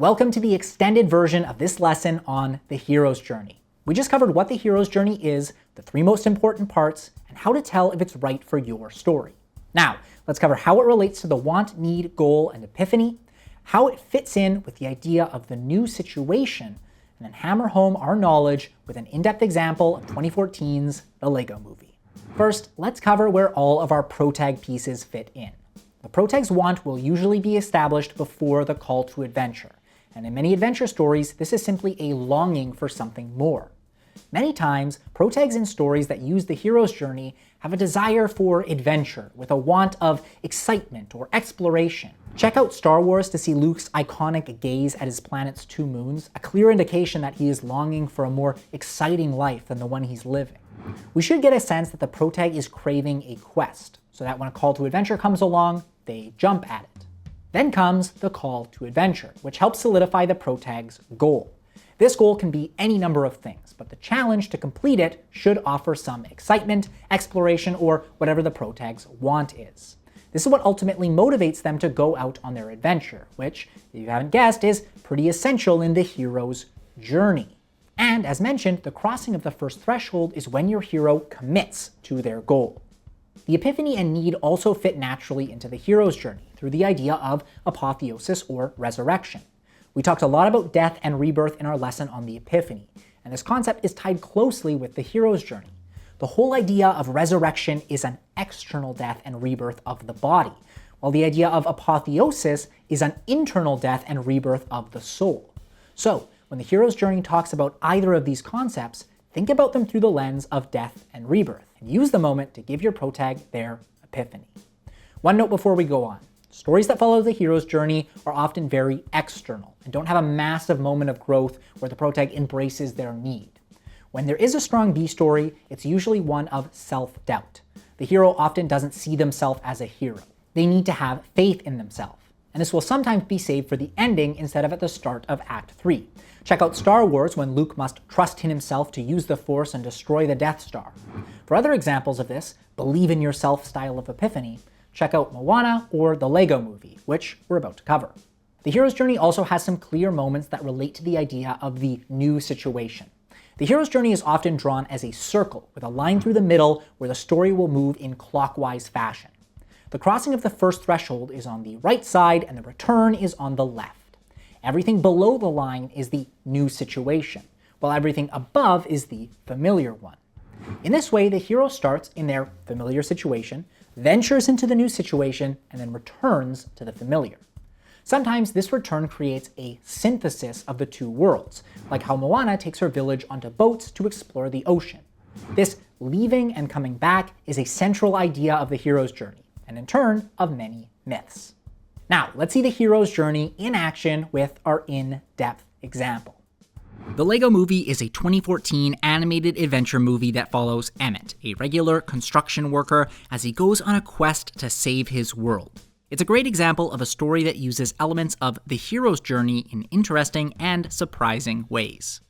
Welcome to the extended version of this lesson on the hero's journey. We just covered what the hero's journey is, the 3 most important parts, and how to tell if it's right for your story. Now, let's cover how it relates to the want, need, goal, and epiphany, how it fits in with the idea of the new situation, and then hammer home our knowledge with an in-depth example of 2014's The Lego Movie. First, let's cover where all of our protag pieces fit in. The protag's want will usually be established before the call to adventure, and in many adventure stories, this is simply a longing for something more. Many times, protags in stories that use the hero's journey have a desire for adventure, with a want of excitement or exploration. Check out Star Wars to see Luke's iconic gaze at his planet's 2 moons, a clear indication that he is longing for a more exciting life than the one he's living. We should get a sense that the protag is craving a quest, so that when a call to adventure comes along, they jump at it. Then comes the call to adventure, which helps solidify the protag's goal. This goal can be any number of things, but the challenge to complete it should offer some excitement, exploration, or whatever the protag's want is. This is what ultimately motivates them to go out on their adventure, which, if you haven't guessed, is pretty essential in the hero's journey. And as mentioned, the crossing of the first threshold is when your hero commits to their goal. The epiphany and need also fit naturally into the hero's journey through the idea of apotheosis or resurrection. We talked a lot about death and rebirth in our lesson on the epiphany, and this concept is tied closely with the hero's journey. The whole idea of resurrection is an external death and rebirth of the body, while the idea of apotheosis is an internal death and rebirth of the soul. So, when the hero's journey talks about either of these concepts, think about them through the lens of death and rebirth, and use the moment to give your protag their epiphany. One note before we go on. Stories that follow the hero's journey are often very external, and don't have a massive moment of growth where the protag embraces their need. When there is a strong B story, it's usually one of self-doubt. The hero often doesn't see themselves as a hero. They need to have faith in themselves. And this will sometimes be saved for the ending instead of at the start of Act 3. Check out Star Wars when Luke must trust in himself to use the Force and destroy the Death Star. For other examples of this believe in yourself style of epiphany, check out Moana or The Lego Movie, which we're about to cover. The hero's journey also has some clear moments that relate to the idea of the new situation. The hero's journey is often drawn as a circle with a line through the middle where the story will move in clockwise fashion. The crossing of the first threshold is on the right side and the return is on the left. Everything below the line is the new situation, while everything above is the familiar one. In this way, the hero starts in their familiar situation, ventures into the new situation, and then returns to the familiar. Sometimes this return creates a synthesis of the 2 worlds, like how Moana takes her village onto boats to explore the ocean. This leaving and coming back is a central idea of the hero's journey, and in turn, of many myths. Now, let's see the hero's journey in action with our in-depth example. The Lego Movie is a 2014 animated adventure movie that follows Emmett, a regular construction worker, as he goes on a quest to save his world. It's a great example of a story that uses elements of the hero's journey in interesting and surprising ways.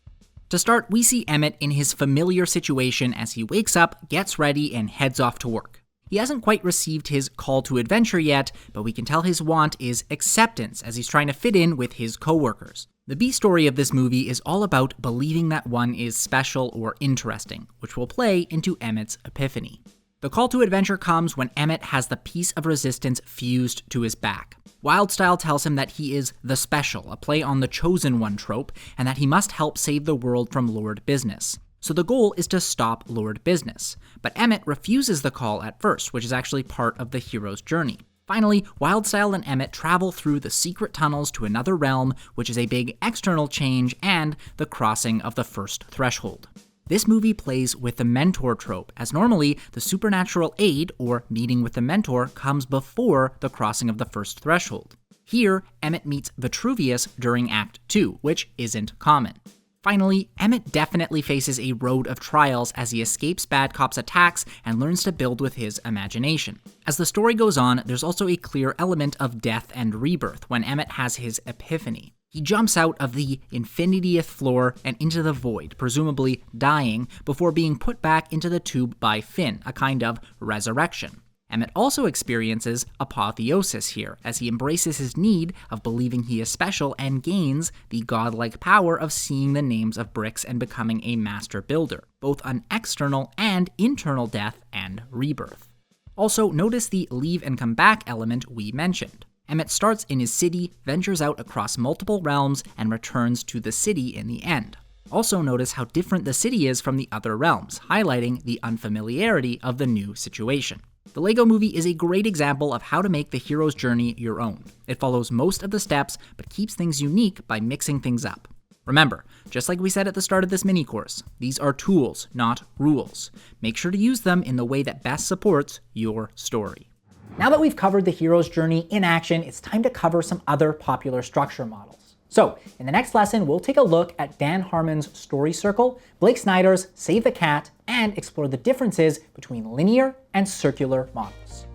To start, we see Emmett in his familiar situation as he wakes up, gets ready, and heads off to work. He hasn't quite received his call to adventure yet, but we can tell his want is acceptance as he's trying to fit in with his coworkers. The B story of this movie is all about believing that one is special or interesting, which will play into Emmett's epiphany. The call to adventure comes when Emmett has the piece of resistance fused to his back. Wildstyle tells him that he is the special, a play on the chosen one trope, and that he must help save the world from Lord Business. So the goal is to stop Lord Business, but Emmett refuses the call at first, which is actually part of the hero's journey. Finally, Wildstyle and Emmett travel through the secret tunnels to another realm, which is a big external change and the crossing of the first threshold. This movie plays with the mentor trope, as normally the supernatural aid, or meeting with the mentor, comes before the crossing of the first threshold. Here, Emmett meets Vitruvius during Act 2, which isn't common. Finally, Emmett definitely faces a road of trials as he escapes bad cops' attacks and learns to build with his imagination. As the story goes on, there's also a clear element of death and rebirth when Emmett has his epiphany. He jumps out of the infinitieth floor and into the void, presumably dying, before being put back into the tube by Finn, a kind of resurrection. Emmett also experiences apotheosis here, as he embraces his need of believing he is special and gains the godlike power of seeing the names of bricks and becoming a master builder, both an external and internal death and rebirth. Also, notice the leave and come back element we mentioned. Emmett starts in his city, ventures out across multiple realms, and returns to the city in the end. Also notice how different the city is from the other realms, highlighting the unfamiliarity of the new situation. The LEGO Movie is a great example of how to make the hero's journey your own. It follows most of the steps, but keeps things unique by mixing things up. Remember, just like we said at the start of this mini-course, these are tools, not rules. Make sure to use them in the way that best supports your story. Now that we've covered the hero's journey in action, it's time to cover some other popular structure models. So, in the next lesson, we'll take a look at Dan Harmon's Story Circle, Blake Snyder's Save the Cat, and explore the differences between linear and circular models.